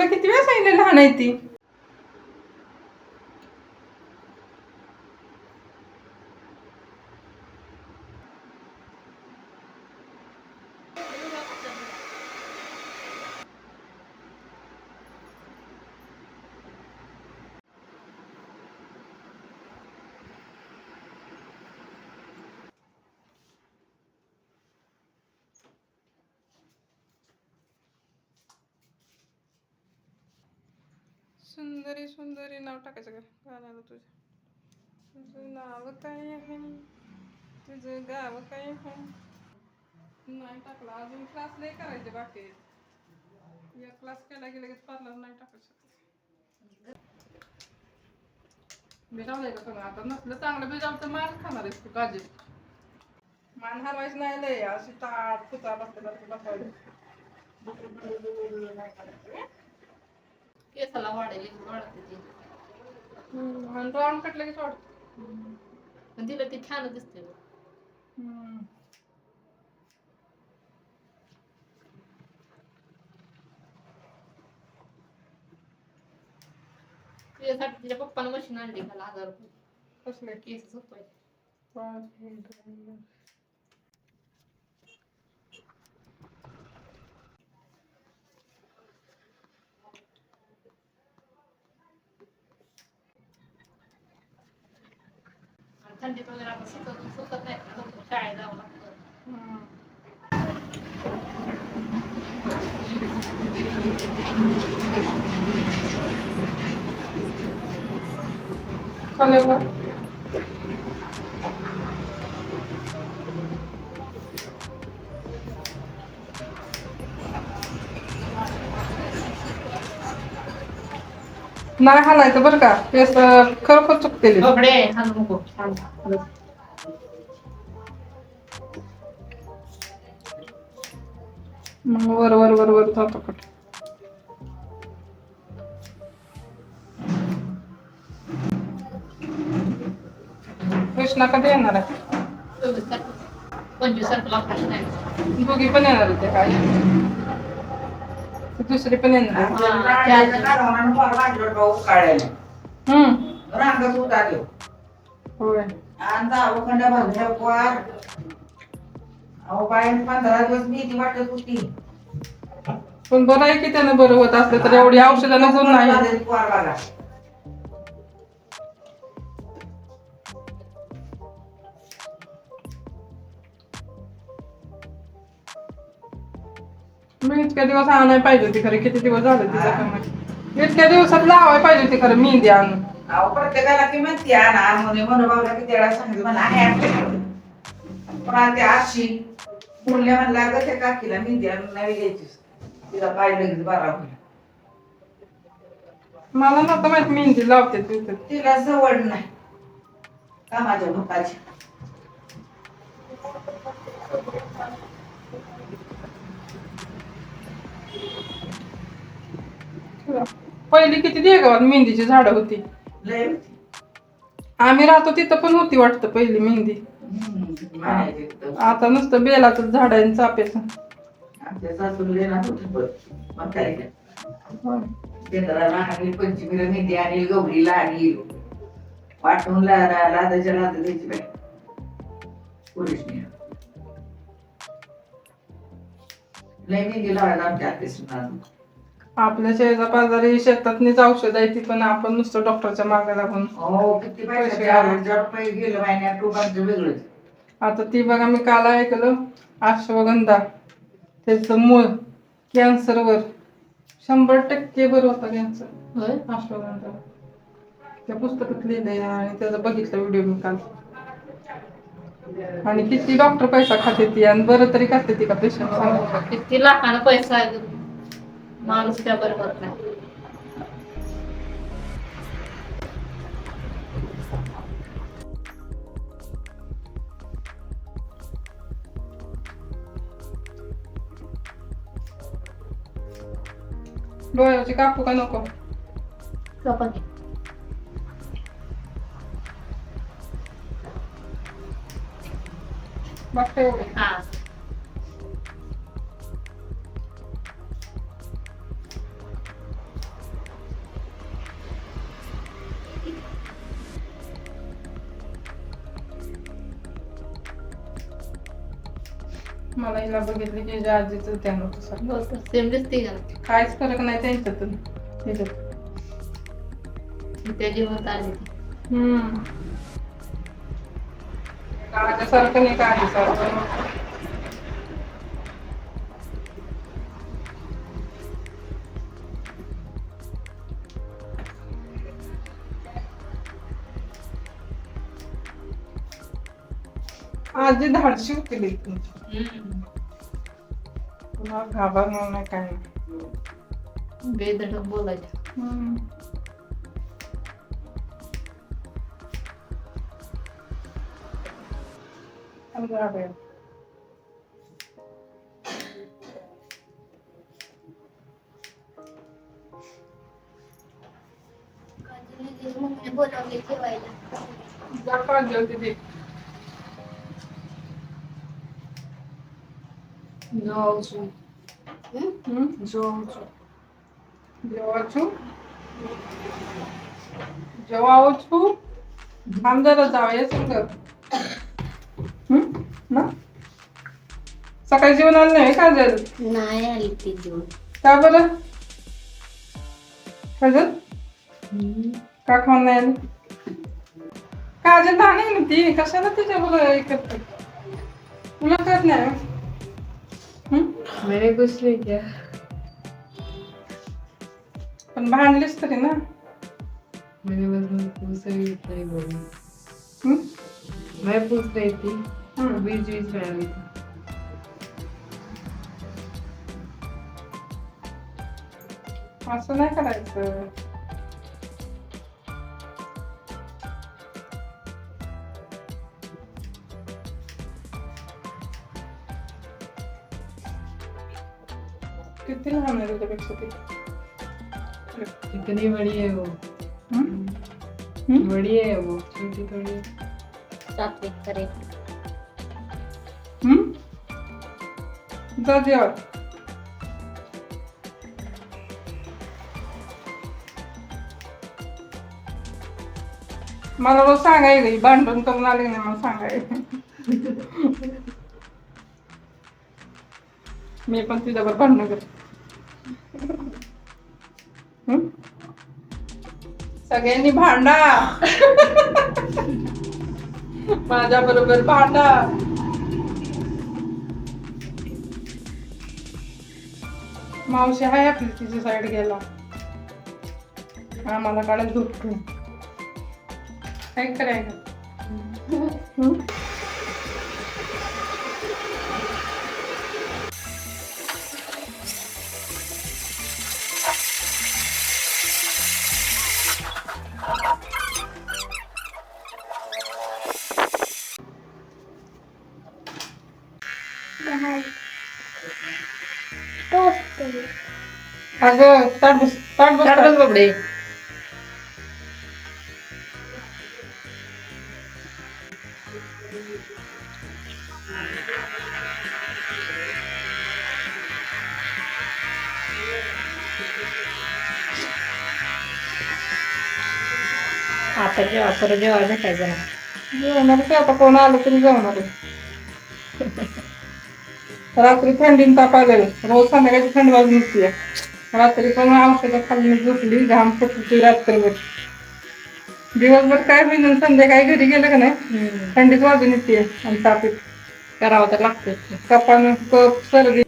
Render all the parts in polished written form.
तुला किती वेळ सांगितलं लहान आहे ती. सुंदरी सुंदरी नाव टाकायचं का गाण्याला तुझं? तुझं नाव काय आहे, तुझं गाव काय आहे? नाही टाकला अजून. क्लास लय करायचे बाकी आहेत. एक क्लास केला की लगेच पार्लर नाही टाकू शकत. बिजावलंय का सगळं? आता नसलं चांगलं बिजाव तर मार खाणार आहेस तू काळजी. मान हलवायचं नाही लय, अशी ताट पुता बसवायचं. केसाला वाढेल वाढते ती. आणि राऊंड कटलं की सोड. पण तिला ती छान दिसते. तुझ्यासाठी तिच्या पप्पानं मशीन आणली मला 1000 रुपये. कसले केस झोपायचे. 5 मिनिटं. आणि थंडीत वगैरे आपण सुकत नाही ना, लवकर शाळेत जावं लागतं. खाल्यावर नाही हालायचं बरं का, केस खरोखर चुकते. कपडे हाणू नको. मग वर वर वर वर जातो कट. कृष्णा कधी येणार आहे? 25 तारखेला फाशी नाही. दोघी पण येणार होते काय? दुसरी पण येणार आहे. रांगच उतारलो होय. आणि दावखंड भरल्या पोर. अहो बाई 15 दिवस भीती वाटत होती. पण बरं आहे की त्यानं बरं होत असलं तर एवढी औषधानं गुण नाही. पोर बघा. मी इतक्या दिवस आणायला पाहिजे होती खरं. किती दिवस झाले तिचं? इतक्या दिवसात लावायला पाहिजे होती खरं मेहंदी आणून. अहो प्रत्येकाला की म्हणते आणा म्हणे मनोभावला किती वेळा सांगितलं मला आहे. पण आता ते आशी बोलल्या म्हणलं अगं त्या काकीला मेहंदी आणून नाही घ्यायचीस. तिला पाय लगेच बरा होईल. मला नव्हतं माहित मेहंदी लावते तिथं. तिला सवड नाही कामाच्या भुकाची. पहिली किती देगावात मेहंदीची झाडं होती. लय होती. आम्ही राहतो तिथं पण होती वाटतं पहिली मेहंदी. म्हणायचे तर. आता नुसतं बेलाचं झाड आहे आणि चाफ्याचं. आमच्या सासूला देणार होती बरं. मग काय ते. होय. केंद्राला आणली, पंचमीला मेहंदी आणली, गौरीला आणली. वाटून लादाच्या लादा द्यायची बाई पुरुषनी. लय मेहंदी लावायला आमच्या आत्यासून अजून. आपल्या शेजा पाजारी शेतातनीच औषध आहे ती, पण आपण नुसतं डॉक्टरच्या मागे लागून. हो किती पैसे पैसे आले. 1000 रुपये गेलं महिन्यात टोकांचं वेगळंच. आता ती बघा मी काल ऐकलं, अश्वगंधा त्याचं मूळ कॅन्सरवर 100% बरं होता कॅन्सर. होय. अश्वगंधा त्या पुस्तकात लिहिलंय आणि त्याचा बघितला व्हिडिओ मी काल. आणि किती डॉक्टर पैसा खाते ती आणि बरं तरी खाते ती का पेशंट सांगा. किती लाखानं पैसा आहे. माणूस त्या बरोबर नाही. डोळ्याची कापू का नको? चपाती. बघते एवढे. हा. मला हिला बघितली की हिच्या आजीचं त्यानं होतं सर. सेम दिसते का काहीच फरक नाही त्यांच्यातून त्याच्यात. त्या जीवात आली ती. काळाच्यासारखं नाही काळजीसारखं. आजी धाडशी होती बाई तुमची. पुन्हा घाबरणार नाही काय नाही. बेधडक बोलायचं. बोलावले जेवायला. जेवायचं थांब जरा जाऊया सगळं. ना सकाळी जेवण आलं नाही काजल? नाही आली ती जेवण. का बरं काजल? का खाऊन नाही आली? काजल लहान आहे ना ती, कशाला तिच्या बरोबर हे करते? तुला कळत नाही? मैंने कुछ नहीं किया. पण भांडलीस तरी ना. मैंने बस पूछ रही थी बोली. मैं पूछ रही थी बीच बीच में आ गई थी. असं नाही करायचं. किती लहान आहे तुझ्यापेक्षा ती? कितनी बड़ी है वो. बड़ी है वो, छोटी थोड़ी है. सात्विक करे. जा जेवा. मला रोज सांगाय भांडण करून आले नाही मला सांगाय. मी पण तुझ्यावर भांडण करते. सगळ्यांनी भांडा. माझ्या बरोबर भांडा. मावशी आहे आपली तिची साईड गेला. आम्हाला काढत झोपतो. काय करायचं? अगं ताट बस बाबडे. आता जेव्हा परत जेव्हा भेटायचं ना. जेवणार की आता कोण आलं तरी जेवणार. रात्री थंडीन ताप आलेलं. रोज संध्याकाळची थंडी वाजून उठते. रात्री पण औषधं खाल्ली झोपली घाम फुटली रात्रभर. दिवसभर काय होईन संध्याकाळी घरी गेलं का नाही थंडीच वाजून येते आणि ताप येते. करावं तर लागते. कपान कप सर्दी.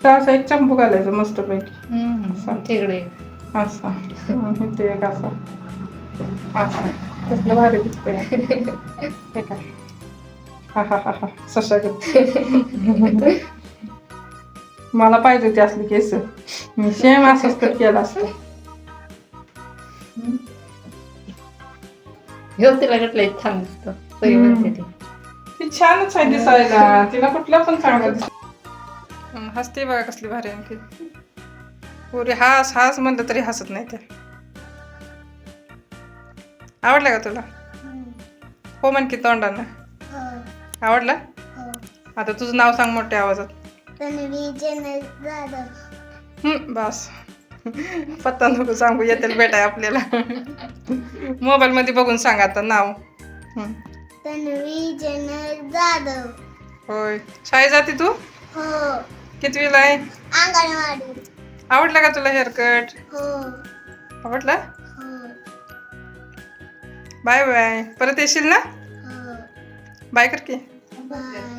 असा एक चंपू घालायचं मस्त पैकी. तिकडे असा इथे एक असा असा कसलं भारी दिसतंय. हे काय हा हा हा हा सशा मला पाहिजे होती असली केस. मी सेम असंच तर केलं असतं. घेऊ तिला घेतलंय छान दिसतं. सगळी म्हणते ती. ती छानच आहे दिसायला. तिला कुठला पण चांगला दिसत. हसते बघा कसली भारी आणखी. पुरी हास हास म्हणलं तरी हसत नाही ते. आवडलं का तुला? हो म्हण की तोंडानं. आवडला? आता तुझं नाव सांग मोठ्या आवाजात. बस पत्ता नको सांगू येतील भेटाय आपल्याला. मोबाईल मध्ये बघून सांग आता नाव. तन्वी जनक जाधव. होय शाळेत जाते तू हो. कितवीला आहे अंगणवाडी. आवडला का तुला हेअरकट हो. आवडला हो. बाय बाय परत येशील ना हो. बाय कर की बाय.